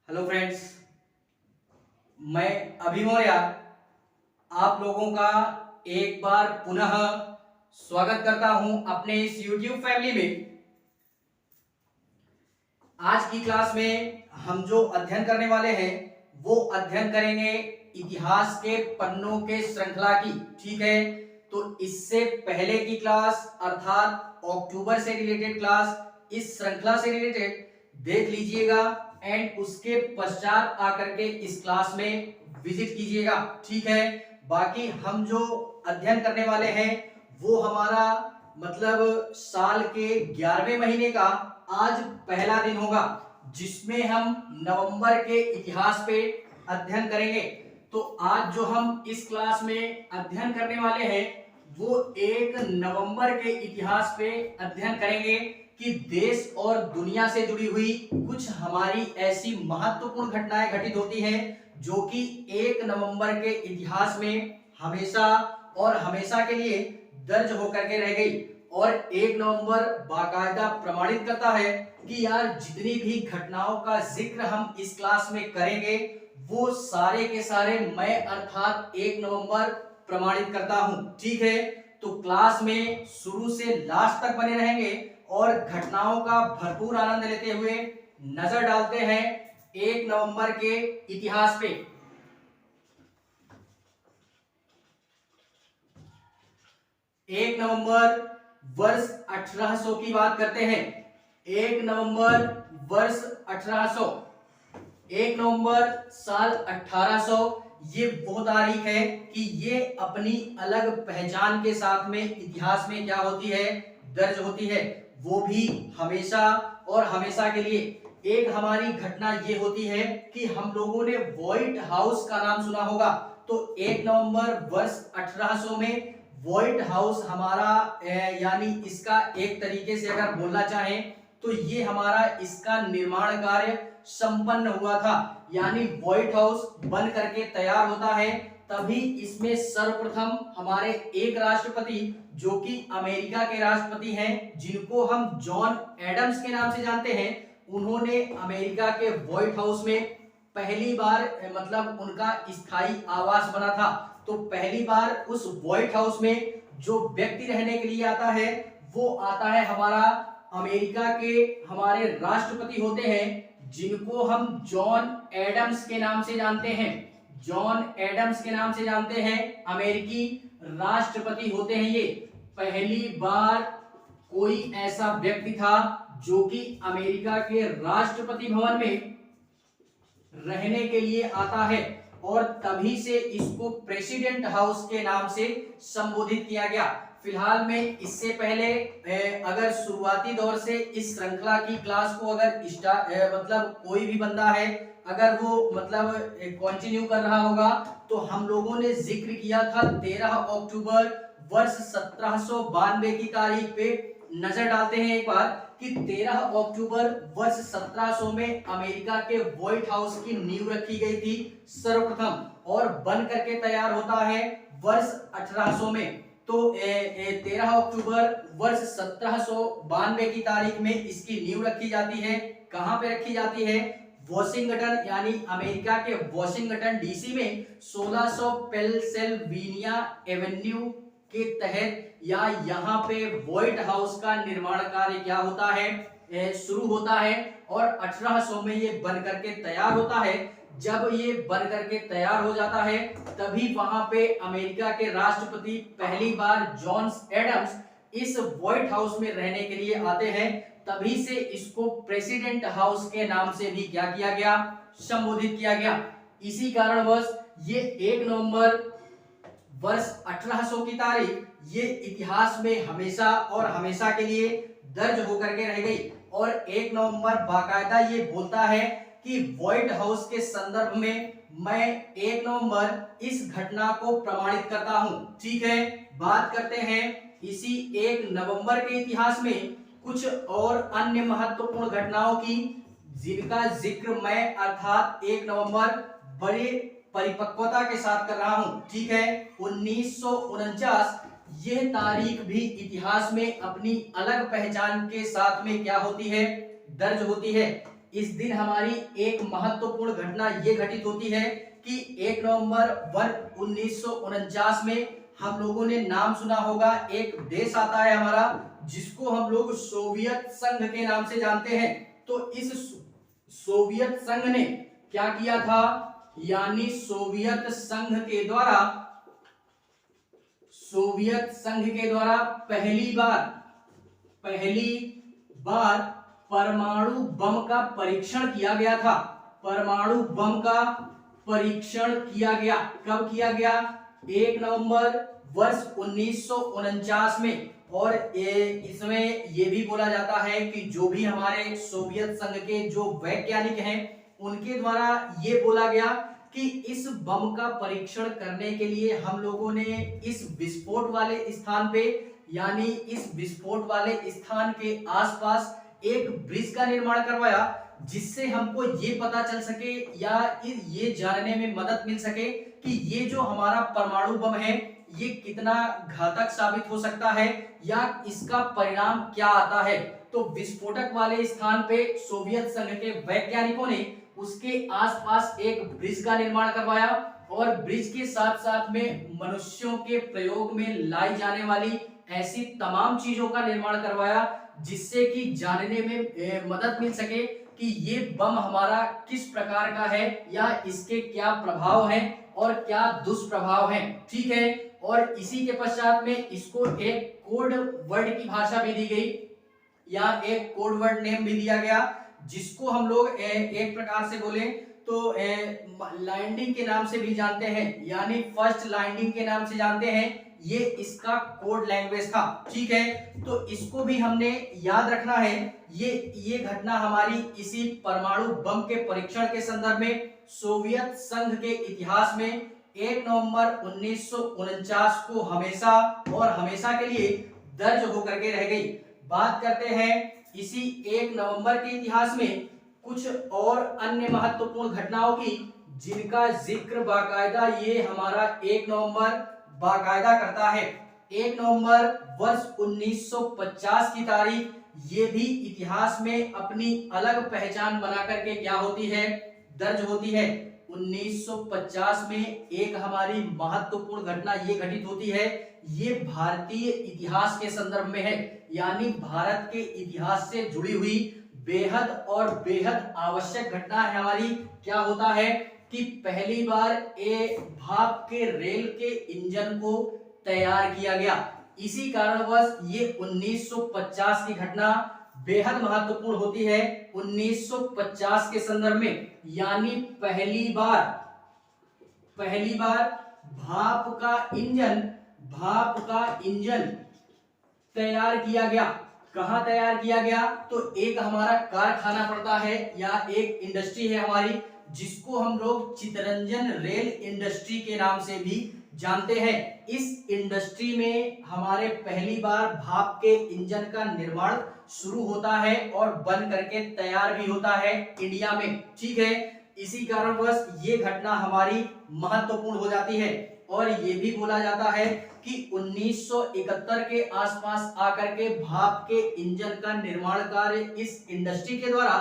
Hello friends, मैं अभिमौर्या आप लोगों का एक बार पुनः स्वागत करता हूं अपने इस YouTube फैमिली में। आज की क्लास में हम जो अध्ययन करने वाले हैं वो अध्ययन करेंगे इतिहास के पन्नों के श्रृंखला की। ठीक है, तो इससे पहले की क्लास अर्थात अक्टूबर से रिलेटेड क्लास इस श्रृंखला से रिलेटेड देख लीजिएगा एंड उसके पश्चात आकर के इस क्लास में विजिट कीजिएगा। ठीक है, बाकी हम जो अध्ययन करने वाले हैं वो हमारा मतलब साल के 11वें महीने का आज पहला दिन होगा जिसमें हम नवंबर के इतिहास पे अध्ययन करेंगे। तो आज जो हम इस क्लास में अध्ययन करने वाले हैं वो 1 नवंबर के इतिहास पे अध्ययन करेंगे कि देश और दुनिया से जुड़ी हुई कुछ हमारी ऐसी महत्वपूर्ण घटनाएं घटित होती हैं जो कि 1 नवंबर के इतिहास में हमेशा और हमेशा के लिए दर्ज होकर के रह गई। और 1 नवंबर बाकायदा प्रमाणित करता है कि यार जितनी भी घटनाओं का जिक्र हम इस क्लास में करेंगे वो सारे के सारे मैं अर्थात 1 नवंबर प्रमाणित करता हूं। ठीक है, तो क्लास में शुरू से लास्ट तक बने रहेंगे और घटनाओं का भरपूर आनंद लेते हुए नजर डालते हैं 1 नवंबर के इतिहास पे। 1 नवंबर वर्ष 1800 की बात करते हैं। 1 नवंबर वर्ष 1800, 1 नवंबर साल 1800 ये वो तारीख है कि ये अपनी अलग पहचान के साथ में इतिहास में क्या होती है, दर्ज होती है, वो भी हमेशा और हमेशा के लिए। एक हमारी घटना ये होती है कि हम लोगों ने व्हाइट हाउस का नाम सुना होगा। तो 1 नवंबर वर्ष 1800 में व्हाइट हाउस हमारा यानी इसका एक तरीके से अगर बोलना चाहें तो ये हमारा इसका निर्माण कार्य संपन्न हुआ था। यानी व्हाइट हाउस बन करके तैयार होता है तभी इसमें सर्वप्रथम हमारे एक राष्ट्रपति जो कि अमेरिका के राष्ट्रपति हैं जिनको हम जॉन एडम्स के नाम से जानते हैं, उन्होंने अमेरिका के व्हाइट हाउस में पहली बार मतलब उनका स्थायी आवास बना था। तो पहली बार उस व्हाइट हाउस में जो व्यक्ति रहने के लिए आता है वो आता है हमारा अमेरिका के हमारे राष्ट्रपति होते हैं जिनको हम जॉन एडम्स के नाम से जानते हैं। जॉन एडम्स के नाम से जानते हैं, अमेरिकी राष्ट्रपति होते हैं ये। पहली बार कोई ऐसा व्यक्ति था जो कि अमेरिका के राष्ट्रपति भवन में रहने के लिए आता है और तभी से इसको प्रेसिडेंट हाउस के नाम से संबोधित किया गया। फिलहाल में इससे पहले अगर शुरुआती दौर से इस श्रृंखला की क्लास को अगर मतलब कोई भी बंदा है अगर वो मतलब कंटिन्यू कर रहा होगा तो हम लोगों ने जिक्र किया था 13 अक्टूबर वर्ष 1792 की तारीख पे। नजर डालते हैं एक बार कि 13 अक्टूबर वर्ष 1700 में अमेरिका के व्हाइट हाउस की नींव रखी गई थी सर्वप्रथम और बन करके तैयार होता है वर्ष 1800 में। तो 13 अक्टूबर वर्ष 1792 की तारीख में इसकी नींव रखी जाती है। कहां पे रखी जाती है? वॉशिंगटन यानी अमेरिका के वॉशिंगटन डीसी में 1600 पेंसिल्वेनिया एवेन्यू के तहत या यहाँ पे व्हाइट हाउस का निर्माण कार्य क्या होता है, शुरू होता है और 1800 में ये बन करके तैयार होता है। जब ये बन करके तैयार हो जाता है तभी वहां पे अमेरिका के राष्ट्रपति पहली बार जॉन एडम्स इस व्हाइट हाउस में रहने के लिए आते हैं। तभी से इसको प्रेसिडेंट हाउस के नाम से भी क्या किया गया, संबोधित किया गया। इसी कारणवश ये 1 नवंबर वर्ष 1800 की तारीख ये इतिहास में हमेशा और हमेशा के लिए दर्ज होकर के रह गई। और 1 नवंबर बाकायदा ये बोलता है कि व्हाइट हाउस के संदर्भ में मैं 1 नवंबर इस घटना को प्रमाणित करता हूं। ठीक है, बात करते हैं इसी 1 नवंबर के इतिहास में कुछ और अन्य महत्वपूर्ण घटनाओं की जिनका जिक्र मैं अर्थात 1 नवंबर बड़े परिपक्वता के साथ कर रहा हूं। ठीक है, 1949 यह तारीख भी इतिहास में अपनी अलग पहचान के साथ में क्या होती है, दर्ज होती है। इस दिन हमारी एक महत्वपूर्ण घटना ये घटित होती है कि 1 नवंबर वर्ष 1949 में हम लोगों ने नाम सुना होगा, एक देश आता है हमारा जिसको हम लोग सोवियत संघ के नाम से जानते हैं। तो इस सोवियत संघ ने क्या किया था, यानी सोवियत संघ के द्वारा पहली बार परमाणु बम का परीक्षण किया गया था। परमाणु बम का परीक्षण किया गया, कब किया गया, 1 नवंबर वर्ष 1949 में। और इसमें ये भी बोला जाता है कि जो भी हमारे सोवियत संघ के जो वैज्ञानिक हैं उनके द्वारा ये बोला गया कि इस बम का परीक्षण करने के लिए हम लोगों ने इस विस्फोट वाले स्थान पे, यानी इस विस्फोट वाले स्थान के आसपास एक ब्रिज का निर्माण करवाया, जिससे हमको ये पता चल सके या ये जानने में मदद मिल सके कि ये जो हमारा परमाणु बम है ये कितना घातक साबित हो सकता है या इसका परिणाम क्या आता है। तो विस्फोटक वाले स्थान पे सोवियत संघ के वैज्ञानिकों ने उसके आसपास एक ब्रिज का निर्माण करवाया और ब्रिज के साथ साथ में मनुष्यों के प्रयोग में लाई जाने वाली ऐसी तमाम चीजों का निर्माण करवाया, जिससे कि जानने में मदद मिल सके कि ये बम हमारा किस प्रकार का है या इसके क्या प्रभाव हैं और क्या दुष्प्रभाव हैं। ठीक है, और इसी के पश्चात में इसको एक कोड वर्ड की भाषा भी दी गई या एक कोड वर्ड नेम भी दिया गया, जिसको हम लोग एक प्रकार से बोले तो लैंडिंग के नाम से भी जानते हैं, यानी फर्स्ट लैंडिंग के नाम से जानते हैं। ये इसका कोड लैंग्वेज था। ठीक है, तो इसको भी हमने याद रखना है। ये घटना हमारी इसी परमाणु बम के परीक्षण के संदर्भ में सोवियत संघ के इतिहास में 1 नवंबर 1949 को हमेशा और हमेशा के लिए दर्ज होकर के रह गई। बात करते हैं इसी 1 नवंबर के इतिहास में कुछ और अन्य महत्वपूर्ण घटनाओं की, जिनका जिक्र बाकायदा ये हमारा 1 नवंबर बाकायदा करता है। 1 नवंबर वर्ष 1950 की तारीख ये भी इतिहास में अपनी अलग पहचान बना करके क्या होती है, दर्ज होती है। 1950 में एक हमारी महत्वपूर्ण घटना ये घटित होती है, ये भारतीय इतिहास के संदर्भ में है, यानी भारत के इतिहास से जुड़ी हुई बेहद आवश्यक घटना है हमारी। क्या होता है कि पहली बार भाप के रेल के इंजन को तैयार किया गया। इसी कारणवश ये 1950 की घटना बेहद महत्वपूर्ण होती है। 1950 के संदर्भ में, यानी पहली बार भाप का इंजन तैयार किया गया। कहां तैयार किया गया, तो एक हमारा कारखाना पड़ता है या एक इंडस्ट्री है हमारी, जिसको हम लोग चितरंजन रेल इंडस्ट्री के नाम से भी जानते हैं। इस इंडस्ट्री में हमारे पहली बार भाप के इंजन का निर्माण शुरू होता है और बन करके तैयार भी होता है इंडिया में। ठीक है, इसी कारणवश ये घटना हमारी महत्वपूर्ण हो जाती है। और ये भी बोला जाता है कि 1971 के आसपास आकर के भाप के इंजन का निर्माण कार्य इस इंडस्ट्री के द्वारा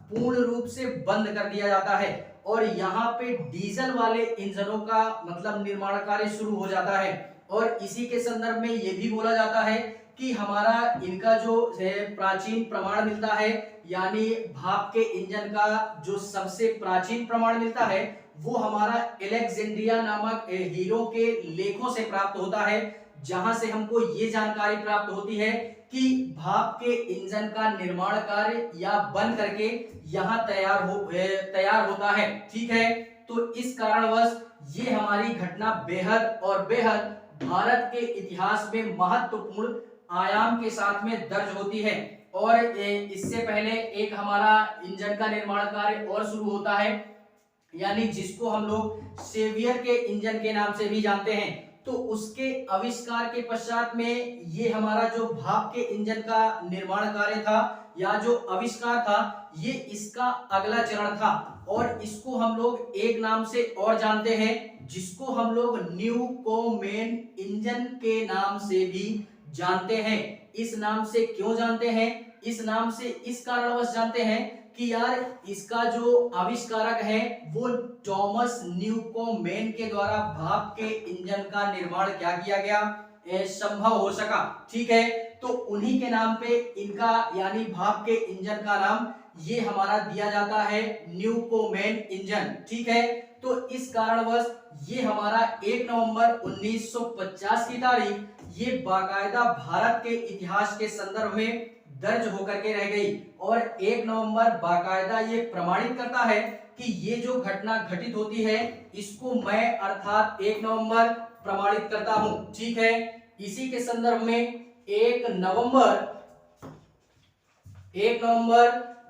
पूर्ण रूप से बंद कर दिया जाता है और यहाँ पे डीजल वाले इंजनों का मतलब निर्माण कार्य शुरू हो जाता है। और इसी के संदर्भ में ये भी बोला जाता है कि हमारा इनका जो प्राचीन प्रमाण मिलता है, यानी भाप के इंजन का जो सबसे प्राचीन प्रमाण मिलता है वो हमारा एलेक्जेंड्रिया नामक हीरो के लेखों से प्राप्त होता है, जहां से हमको ये जानकारी प्राप्त होती है कि भाप के इंजन का निर्माण कार्य या बन करके यहाँ तैयार होता है। ठीक है, तो इस कारणवश ये हमारी घटना बेहद भारत के इतिहास में महत्वपूर्ण आयाम के साथ में दर्ज होती है। और इससे पहले एक हमारा इंजन का निर्माण कार्य और शुरू होता है, यानी जिसको हम लोग सेवियर के इंजन के नाम से भी जानते हैं। तो उसके आविष्कार के पश्चात में ये हमारा जो भाप के इंजन का निर्माण कार्य था या जो आविष्कार था, ये इसका अगला चरण था और इसको हम लोग एक नाम से और जानते हैं, जिसको हम लोग न्यूकोमेन इंजन के नाम से भी जानते हैं। इस नाम से क्यों जानते हैं? इस नाम से इस कारणवश जानते हैं कि यार इसका जो आविष्कारक है वो टॉमस न्यूकोमेन के द्वारा भाप के इंजन का निर्माण क्या किया गया, संभव हो सका। ठीक है, तो उन्हीं के नाम पे इनका यानी भाप के इंजन का नाम ये हमारा दिया जाता है न्यूकोमेन इंजन। ठीक है, तो इस कारणवश ये हमारा 1 नवंबर 1950 की तारीख ये बाकायदा भारत के इतिहास के संदर्भ में दर्ज होकर के रह गई और 1 नवंबर बाकायदा ये प्रमाणित करता है कि ये जो घटना घटित होती है इसको मैं अर्थात 1 नवंबर प्रमाणित करता हूं। ठीक है, इसी के संदर्भ में 1 नवंबर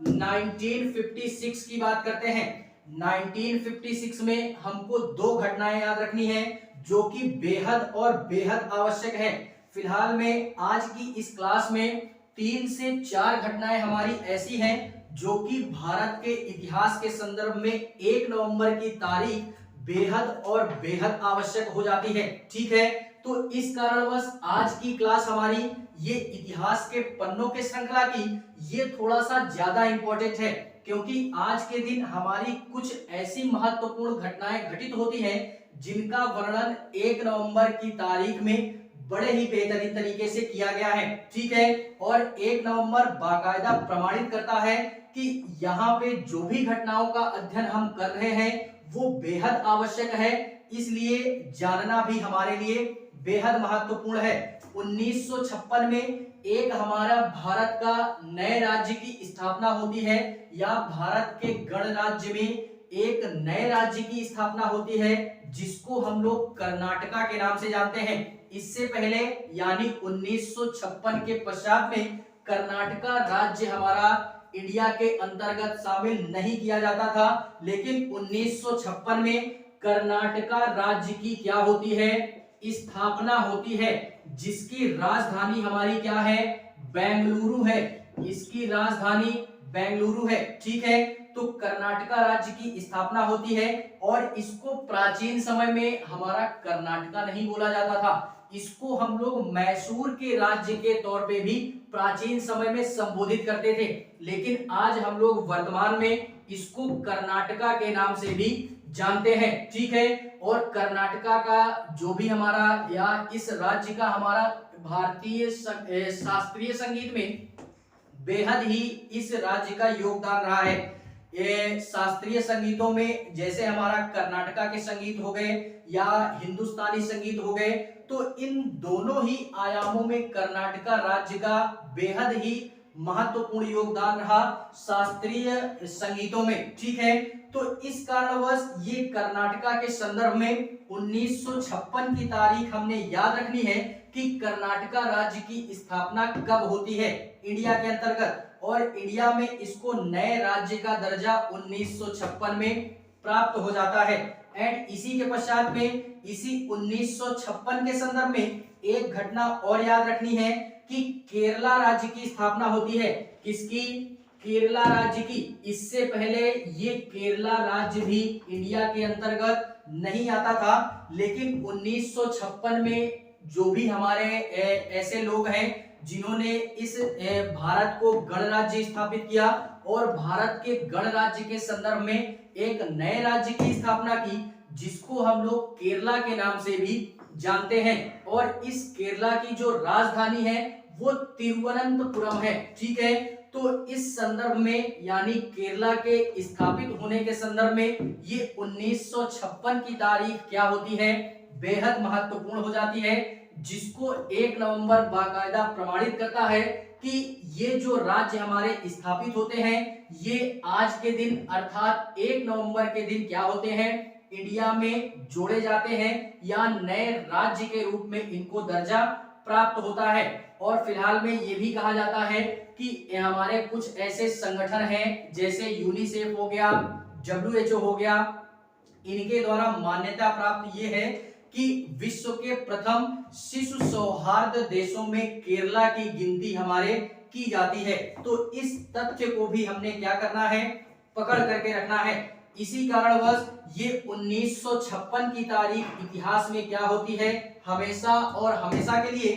1956 की बात करते हैं। 1956 में हमको दो घटनाएं याद रखनी है जो कि बेहद और बेहद आवश्यक है। फिलहाल में आज की इस क्लास में 3 से 4 घटनाएं हमारी ऐसी हैं जो कि भारत के इतिहास के संदर्भ में 1 नवंबर की तारीख बेहद और बेहद आवश्यक हो जाती है। ठीक है, तो इस कारणवश आज की क्लास हमारी ये इतिहास के पन्नों के श्रृंखला की ये थोड़ा सा ज्यादा इंपॉर्टेंट है, क्योंकि आज के दिन हमारी कुछ ऐसी महत्वपूर्ण घटनाएं घटित होती हैं जिनका वर्णन 1 नवंबर की तारीख में बड़े ही बेहतरीन तरीके से किया गया है। ठीक है, और 1 नवंबर बाकायदा प्रमाणित करता है कि यहाँ पे जो भी घटनाओं का अध्ययन हम कर रहे हैं वो बेहद आवश्यक है, इसलिए जानना भी हमारे लिए बेहद महत्वपूर्ण है। 1956 में एक हमारा भारत का नए राज्य की स्थापना होती है या भारत के गणराज्य में एक नए राज्य की स्थापना होती है जिसको हम लोग कर्नाटका के नाम से जानते हैं। इससे पहले यानी 1956 के पश्चात में कर्नाटका राज्य हमारा इंडिया के अंतर्गत शामिल नहीं किया जाता था, लेकिन 1956 में कर्नाटका राज्य की क्या होती है, स्थापना होती है, जिसकी राजधानी हमारी क्या है, बेंगलुरु है। इसकी राजधानी बेंगलुरु है। ठीक है, तो कर्नाटका राज्य की स्थापना होती है और इसको प्राचीन समय में हमारा कर्नाटका नहीं बोला जाता था, इसको हम लोग मैसूर के राज्य के तौर पे भी प्राचीन समय में संबोधित करते थे, लेकिन आज हम लोग वर्तमान में इसको कर्नाटका के नाम से भी जानते हैं। ठीक है, और कर्नाटका का जो भी हमारा या इस राज्य का हमारा भारतीय शास्त्रीय संगीत में बेहद ही इस राज्य का योगदान रहा है। ये शास्त्रीय संगीतों में जैसे हमारा कर्नाटका के संगीत हो गए या हिंदुस्तानी संगीत हो गए, तो इन दोनों ही आयामों में कर्नाटका राज्य का बेहद ही महत्वपूर्ण योगदान रहा शास्त्रीय संगीतों में। ठीक है, तो इस कारणवश ये कर्नाटका के संदर्भ में 1956 की तारीख हमने याद रखनी है कि कर्नाटका राज्य की स्थापना कब होती है इंडिया के अंतर्गत, और इंडिया में इसको नए राज्य का दर्जा 1956 में प्राप्त हो जाता है। एंड इसी के पश्चात में इसी 1956 के संदर्भ में एक घटना और याद रखनी है कि केरला राज्य की स्थापना होती है। किसकी? केरला राज्य की। इससे पहले ये केरला राज्य भी इंडिया के अंतर्गत नहीं आता था, लेकिन 1956 में जो भी हमारे ऐसे लोग हैं जिन्होंने इस भारत को गणराज्य स्थापित किया और भारत के गणराज्य के संदर्भ में एक नए राज्य की स्थापना की जिसको हम लोग केरला के नाम से भी जानते हैं, और इस केरला की जो राजधानी है वो तिरुवनंतपुरम है। ठीक है, तो इस संदर्भ में यानी केरला के स्थापित होने के संदर्भ में ये 1956 की तारीख क्या होती है, बेहद महत्वपूर्ण हो जाती है, जिसको 1 नवंबर बाकायदा प्रमाणित करता है कि ये जो राज्य हमारे स्थापित होते हैं ये आज के दिन अर्थात 1 नवंबर के दिन क्या होते हैं, इंडिया में जोड़े जाते हैं या नए राज्य के रूप में इनको दर्जा प्राप्त होता है। और फिलहाल में ये भी कहा जाता है कि हमारे कुछ ऐसे संगठन हैं जैसे यूनिसेफ हो गया, WHO हो गया, इनके द्वारा मान्यता प्राप्त ये है कि विश्व के प्रथम शिशु सौहार्द देशों में केरला की गिनती हमारे की जाती है। तो इस तथ्य को भी हमने क्या करना है, पकड़ करके रखना है। इसी कारणवश ये 1956 की तारीख इतिहास में क्या होती है, हमेशा और हमेशा के लिए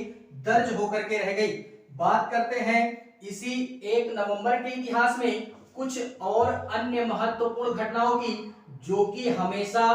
दर्ज होकर के रह गई। बात करते हैं इसी 1 नवंबर के इतिहास में कुछ और अन्य महत्वपूर्ण घटनाओं की, जो कि हमेशा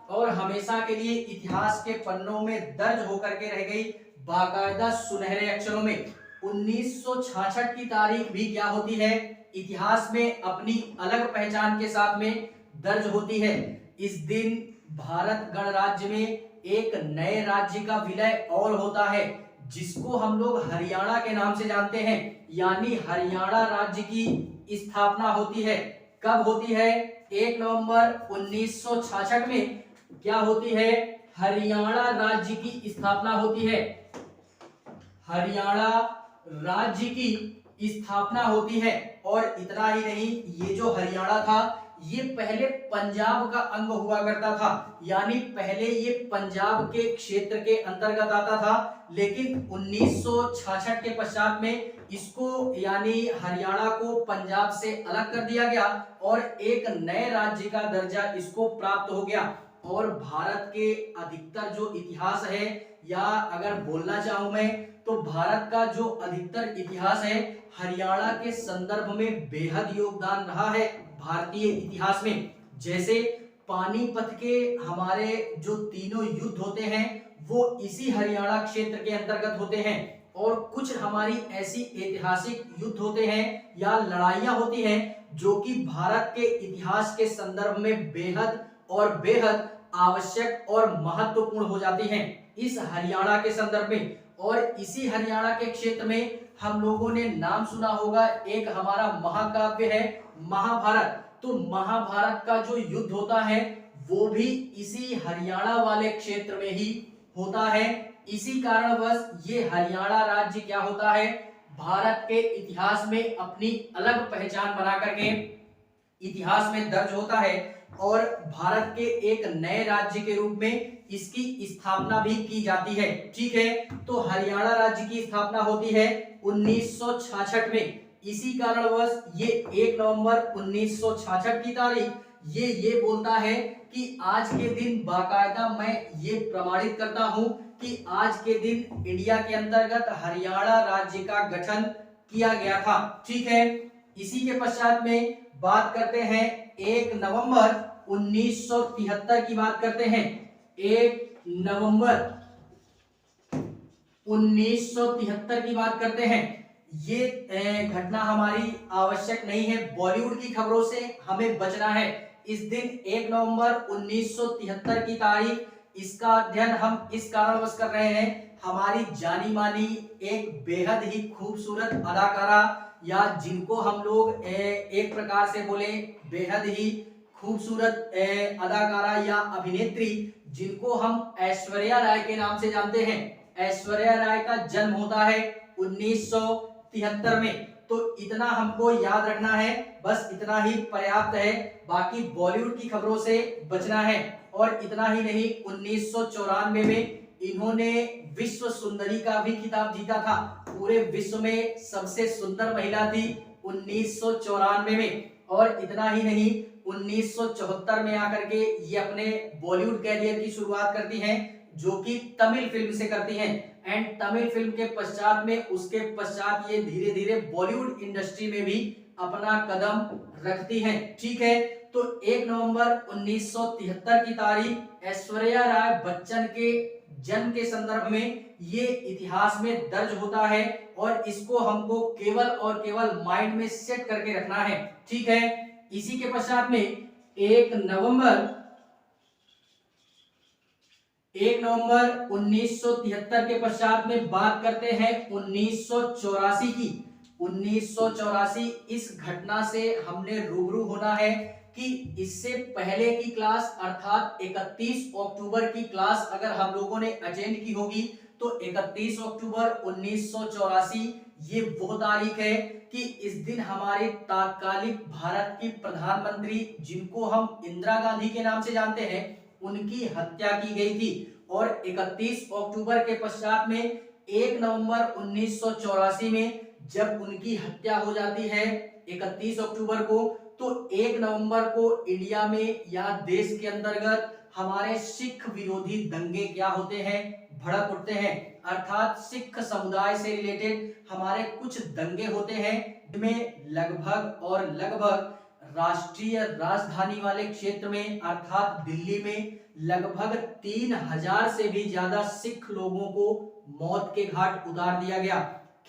और हमेशा के लिए इतिहास के पन्नों में दर्ज होकर के रह गई, बाकायदा सुनहरे अक्षरों में। 1966 की तारीख भी क्या होती है, इतिहास में अपनी अलग पहचान के साथ में दर्ज होती है। इस दिन भारत गणराज्य में एक नए राज्य का विलय और होता है, जिसको हम लोग हरियाणा के नाम से जानते हैं, यानी हरियाणा राज्य की स्थापना होती है। कब होती है, 1 नवंबर 1966 में क्या होती है, हरियाणा राज्य की स्थापना होती है। हरियाणा राज्य की स्थापना होती है। और इतना ही नहीं, ये जो हरियाणा था ये पहले पंजाब का अंग हुआ करता था, यानी पहले ये पंजाब के क्षेत्र के अंतर्गत आता था, लेकिन 1966 के पश्चात में इसको यानी हरियाणा को पंजाब से अलग कर दिया गया और एक नए राज्य का दर्जा इसको प्राप्त हो गया। और भारत के अधिकतर जो इतिहास है, या अगर बोलना चाहूं मैं, तो भारत का जो अधिकतर इतिहास है हरियाणा के संदर्भ में बेहद योगदान रहा है भारतीय इतिहास में। जैसे पानीपत के हमारे जो तीनों युद्ध होते हैं वो इसी हरियाणा क्षेत्र के अंतर्गत होते हैं, और कुछ हमारी ऐसी ऐतिहासिक युद्ध होते हैं या लड़ाइयां होती हैं जो कि भारत के इतिहास के संदर्भ में बेहद और बेहद आवश्यक और महत्वपूर्ण हो जाती हैं इस हरियाणा के संदर्भ में। और इसी हरियाणा के क्षेत्र में हम लोगों ने नाम सुना होगा, एक हमारा महाकाव्य है महाभारत। तो महाभारत का जो युद्ध होता है वो भी इसी हरियाणा वाले क्षेत्र में ही होता है। इसी कारणवश ये हरियाणा राज्य क्या होता है, भारत के इतिहास में अपनी अलग पहचान बना करके इतिहास में दर्ज होता है, और भारत के एक नए राज्य के रूप में इसकी स्थापना भी की जाती है। ठीक है, तो हरियाणा राज्य की स्थापना होती है 1966 में। इसी कारणवश ये 1 नवंबर 1966 की तारीख ये बोलता है कि आज के दिन बाकायदा मैं ये प्रमाणित करता हूं कि आज के दिन इंडिया के अंतर्गत हरियाणा राज्य का गठन किया गया था। ठीक है, इसी के पश्चात में बात करते हैं 1 नवंबर 1973 की बात करते हैं। 1 नवंबर 1973 की बात करते हैं। ये घटना हमारी आवश्यक नहीं है, बॉलीवुड की खबरों से हमें बचना है। इस दिन 1 नवंबर 1973 की तारीख, इसका अध्ययन हम इस कारणवश कर रहे हैं, हमारी जानी मानी एक बेहद ही खूबसूरत अदाकारा, या जिनको हम लोग एक प्रकार से बोले बेहद ही खूबसूरत अदाकारा या अभिनेत्री, जिनको हम ऐश्वर्या राय के नाम से जानते हैं। ऐश्वर्या राय का जन्म होता है 1973 में। तो इतना हमको याद रखना है, बस इतना ही पर्याप्त है, बाकी बॉलीवुड की खबरों से बचना है। और इतना ही नहीं, 1994 में इन्होंने विश्व सुंदरी का भी खिताब जीता था। पूरे विश्व में सबसे सुंदर महिला थी 1994 में। और इतना ही नहीं, 1974 में आकर के ये अपने बॉलीवुड कैरियर की शुरुआत करती हैं, जो कि तमिल फिल्म से करती हैं। एंड तमिल फिल्म के पश्चात में उसके पश्चात ये धीरे धीरे बॉलीवुड इंडस्ट्री में भी अपना कदम रखती हैं। ठीक है, तो 1 नवंबर 1973 की तारीख ऐश्वर्या राय बच्चन के जन्म के संदर्भ में ये इतिहास में दर्ज होता है, और इसको हमको केवल और केवल माइंड में सेट करके रखना है। ठीक है, इसी के पश्चात में 1 नवंबर 1973 के पश्चात में बात करते हैं 1984 की। 1984 इस घटना से हमने रूबरू होना है कि इससे पहले की क्लास अर्थात 31 अक्टूबर की क्लास अगर हम लोगों ने अटेंड की होगी, तो 31 अक्टूबर 1984 ये वो तारीख है कि इस दिन हमारे तात्कालिक भारत की प्रधानमंत्री, जिनको हम इंदिरा गांधी के नाम से जानते हैं, उनकी हत्या की गई थी। और 31 अक्टूबर के पश्चात में 1 नवंबर 1984 में जब उनकी हत्या हो जाती है 31 अक्टूबर को, तो 1 नवंबर को इंडिया में या देश के अंतर्गत हमारे सिख विरोधी दंगे क्या होते हैं, भड़क उठते हैं। अर्थात सिख समुदाय से रिलेटेड हमारे कुछ दंगे होते हैं, जिनमें लगभग राष्ट्रीय राजधानी वाले क्षेत्र में अर्थात दिल्ली में लगभग 3000 से भी ज्यादा सिख लोगों को मौत के घाट उतार दिया गया।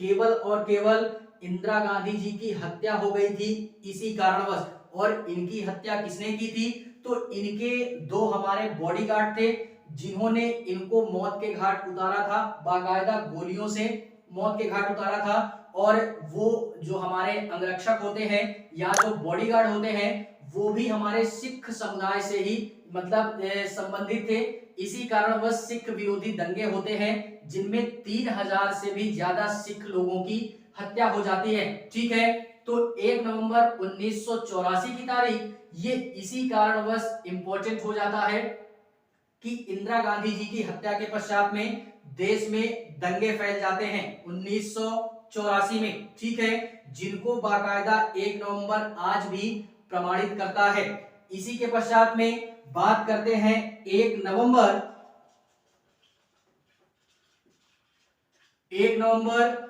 केवल और केवल इंदिरा गांधी जी की हत्या हो गई थी इसी कारणवश। और इनकी हत्या किसने की थी? तो इनके दो हमारे बॉडीगार्ड थे जिन्होंने इनको मौत के घाट उतारा था, बाकायदा गोलियों से मौत के घाट उतारा था। और वो जो हमारे अंगरक्षक होते हैं या जो बॉडीगार्ड होते हैं वो भी हमारे सिख समुदाय से ही मतलब संबंधित थे। इसी कारण वह सिख विरोधी दंगे होते हैं जिनमें 3000 से भी ज्यादा सिख लोगों की हत्या हो जाती है। ठीक है, तो 1 नवंबर 1984 की तारीख ये इसी कारणवश इंपॉर्टेंट हो जाता है कि इंदिरा गांधी जी की हत्या के पश्चात में देश में दंगे फैल जाते हैं 1984 में। ठीक है, जिनको बाकायदा 1 नवंबर आज भी प्रमाणित करता है। इसी के पश्चात में बात करते हैं 1 नवंबर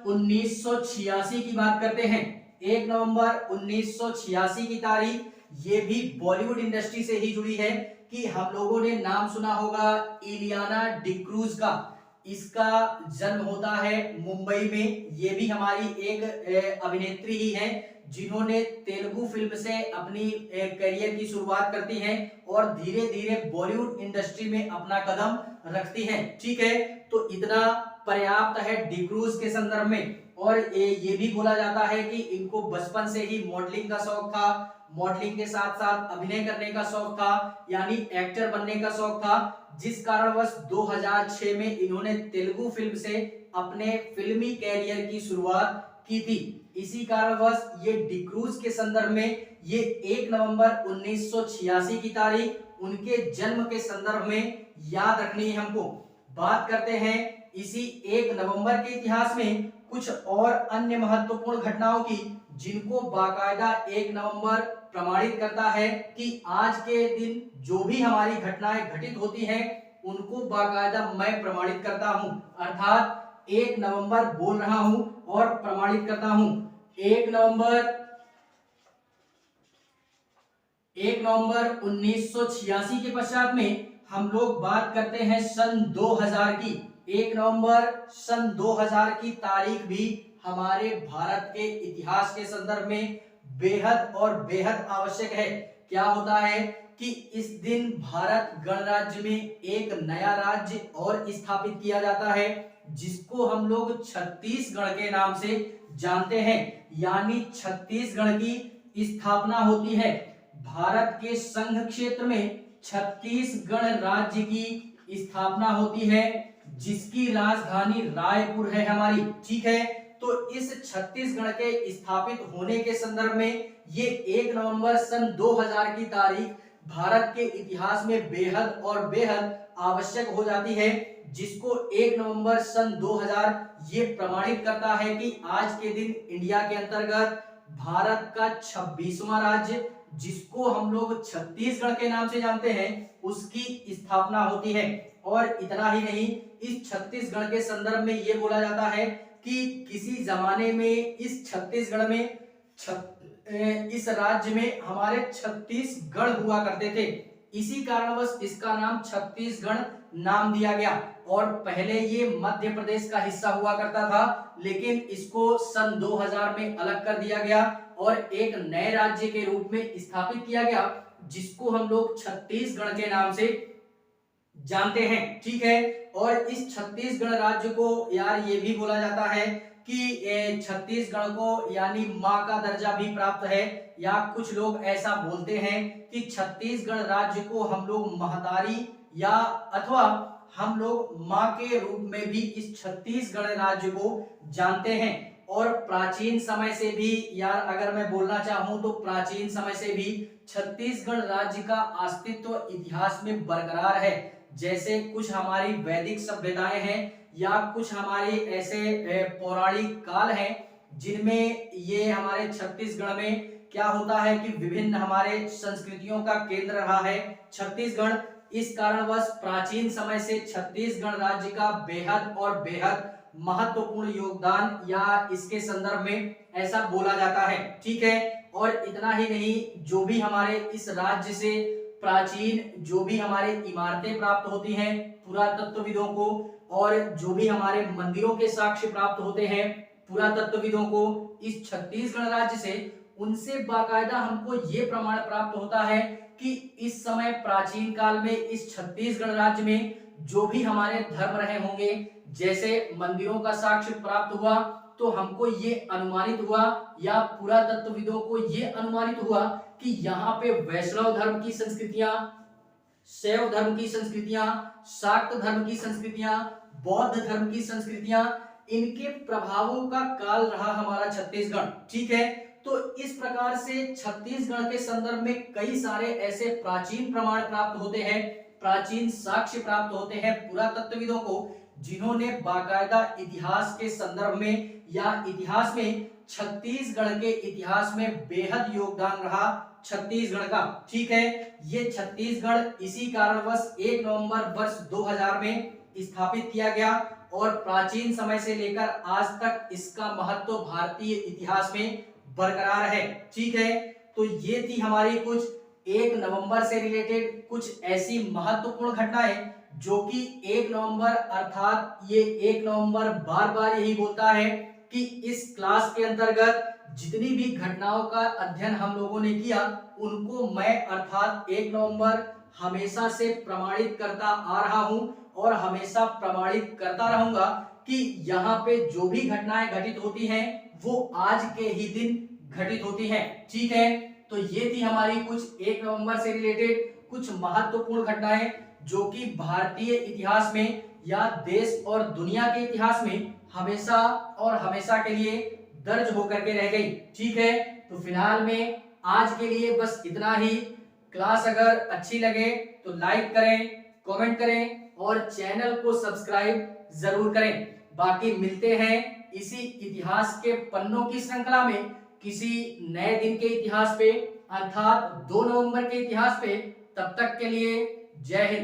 1986 की बात करते हैं। 1 नवंबर 1986 की तारीख ये भी बॉलीवुड इंडस्ट्री से ही जुड़ी है कि हम लोगों ने नाम सुना होगा इलियाना डिक्रूज का। इसका जन्म होता है मुंबई में। ये भी हमारी एक अभिनेत्री ही है जिन्होंने तेलुगु फिल्म से अपनी करियर की शुरुआत करती हैं और धीरे धीरे बॉलीवुड इंडस्ट्री में अपना कदम रखती हैं। ठीक है, तो इतना पर्याप्त है डिक्रूज के संदर्भ में। और ये भी बोला जाता है कि इनको बचपन से ही मॉडलिंग का शौक था, मॉडलिंग के साथ साथ अभिनय करने का शौक था, यानी एक्टर बनने का शौक था, जिस कारणवश 2006 में इन्होंने तेलुगु फिल्म से अपने फिल्मी कैरियर की शुरुआत की थी। इसी कारणवश ये डिक्रूज के संदर्भ में ये 1 नवंबर 1986 की तारीख उनके जन्म के संदर्भ में याद रखनी है हमको। बात करते हैं इसी 1 नवंबर के इतिहास में कुछ और अन्य महत्वपूर्ण घटनाओं की जिनको बाकायदा 1 नवंबर प्रमाणित करता है कि आज के दिन जो भी हमारी घटनाएं घटित होती हैं उनको बाकायदा मैं प्रमाणित करता हूं, अर्थात 1 नवंबर बोल रहा हूं और प्रमाणित करता हूं। 1 नवंबर 1986 के पश्चात में हम लोग बात करते हैं सन 2000 की। 1 नवंबर सन 2000 की तारीख भी हमारे भारत के इतिहास के संदर्भ में बेहद और बेहद आवश्यक है। क्या होता है कि इस दिन भारत गणराज्य में एक नया राज्य और स्थापित किया जाता है जिसको हम लोग छत्तीसगढ़ के नाम से जानते हैं, यानी छत्तीसगढ़ की स्थापना होती है। भारत के संघ क्षेत्र में छत्तीसगढ़ राज्य की स्थापना होती है जिसकी राजधानी रायपुर है हमारी। ठीक है, तो इस छत्तीसगढ़ के स्थापित होने के संदर्भ में ये 1 नवंबर सन 2000 की तारीख भारत के इतिहास में बेहद और बेहद आवश्यक हो जाती है, जिसको 1 नवंबर सन 2000 ये प्रमाणित करता है कि आज के दिन इंडिया के अंतर्गत भारत का 26वां राज्य जिसको हम लोग छत्तीसगढ़ के नाम से जानते हैं उसकी स्थापना होती है। और इतना ही नहीं, इस छत्तीसगढ़ के संदर्भ में ये बोला जाता है कि किसी जमाने में इस छत्तीसगढ़ में इस राज्य में हमारे 36 गढ़ हुआ करते थे। इसी कारणवश इसका नाम छत्तीसगढ़ नाम दिया गया। और पहले ये मध्य प्रदेश का हिस्सा हुआ करता था, लेकिन इसको सन 2000 में अलग कर दिया गया और एक नए राज्य के रूप में स्थापित किया गया जिसको हम लोग छत्तीसगढ़ के नाम से जानते हैं। ठीक है, और इस छत्तीसगढ़ राज्य को यार ये भी बोला जाता है कि छत्तीसगढ़ को यानी मां का दर्जा भी प्राप्त है, या कुछ लोग ऐसा बोलते हैं कि छत्तीसगढ़ राज्य को हम लोग महतारी या अथवा हम लोग मां के रूप में भी इस छत्तीसगढ़ राज्य को जानते हैं। और प्राचीन समय से भी यार अगर मैं बोलना चाहूं तो प्राचीन समय से भी छत्तीसगढ़ राज्य का अस्तित्व इतिहास में बरकरार है। जैसे कुछ हमारी वैदिक सभ्यताएं हैं या कुछ हमारे ऐसे पौराणिक काल हैं जिनमें ये हमारे छत्तीसगढ़ में क्या होता है कि विभिन्न हमारे संस्कृतियों का केंद्र रहा है छत्तीसगढ़। इस कारणवश प्राचीन समय से छत्तीसगढ़ राज्य का बेहद और बेहद महत्वपूर्ण योगदान या इसके संदर्भ में ऐसा बोला जाता है। ठीक है, और इतना ही नहीं, जो भी हमारे इस राज्य से प्राचीन जो भी हमारे इमारतें प्राप्त होती हैं पुरातत्वविदों को, और जो भी हमारे मंदिरों के साक्ष्य प्राप्त होते हैं पुरातत्वविदों को इस छत्तीसगढ़ राज्य से, उनसे बाकायदा हमको ये प्रमाण प्राप्त होता है कि इस समय प्राचीन काल में इस छत्तीसगढ़ राज्य में जो भी हमारे धर्म रहे होंगे, जैसे मंदिरों का साक्ष्य प्राप्त हुआ, तो हमको ये अनुमानित हुआ या पुरातत्वविदों को ये अनुमानित हुआ कि यहाँ पे वैष्णव धर्म की संस्कृतियां, शैव धर्म की संस्कृतियां, शाक्त धर्म की संस्कृतियां, बौद्ध धर्म की संस्कृतियां, इनके प्रभावों का काल रहा हमारा छत्तीसगढ़। ठीक है, तो इस प्रकार से छत्तीसगढ़ के संदर्भ में कई सारे ऐसे प्राचीन प्रमाण प्राप्त होते हैं, प्राचीन साक्ष्य प्राप्त होते हैं पुरातत्वविदों को, जिन्होंने बाकायदा इतिहास के संदर्भ में या इतिहास में छत्तीसगढ़ के इतिहास में बेहद योगदान रहा छत्तीसगढ़ का। ठीक है, ये छत्तीसगढ़ इसी कारणवश 1 नवंबर वर्ष 2000 में स्थापित किया गया और प्राचीन समय से लेकर आज तक इसका महत्व भारतीय इतिहास में बरकरार है। ठीक है, तो ये थी हमारी कुछ 1 नवंबर से रिलेटेड कुछ ऐसी महत्वपूर्ण घटनाएं जो कि 1 नवंबर, अर्थात ये 1 नवंबर बार बार यही बोलता है कि इस क्लास के अंतर्गत जितनी भी घटनाओं का अध्ययन हम लोगों ने किया उनको मैं अर्थात 1 नवंबर हमेशा से प्रमाणित करता आ रहा हूं और हमेशा प्रमाणित करता रहूंगा कि यहाँ पे जो भी घटनाएं घटित होती हैं वो आज के ही दिन घटित होती हैं। ठीक है, तो ये थी हमारी कुछ 1 नवंबर से रिलेटेड कुछ महत्वपूर्ण घटनाएं जो कि भारतीय इतिहास में या देश और दुनिया के इतिहास में हमेशा और हमेशा के लिए दर्ज होकर के रह गई। ठीक है, तो फिलहाल में आज के लिए बस इतना ही। क्लास अगर अच्छी लगे तो लाइक करें, कमेंट करें और चैनल को सब्सक्राइब जरूर करें। बाकी मिलते हैं इसी इतिहास के पन्नों की श्रृंखला में किसी नए दिन के इतिहास पे, अर्थात 2 नवंबर के इतिहास पे। तब तक के लिए जय हिंद।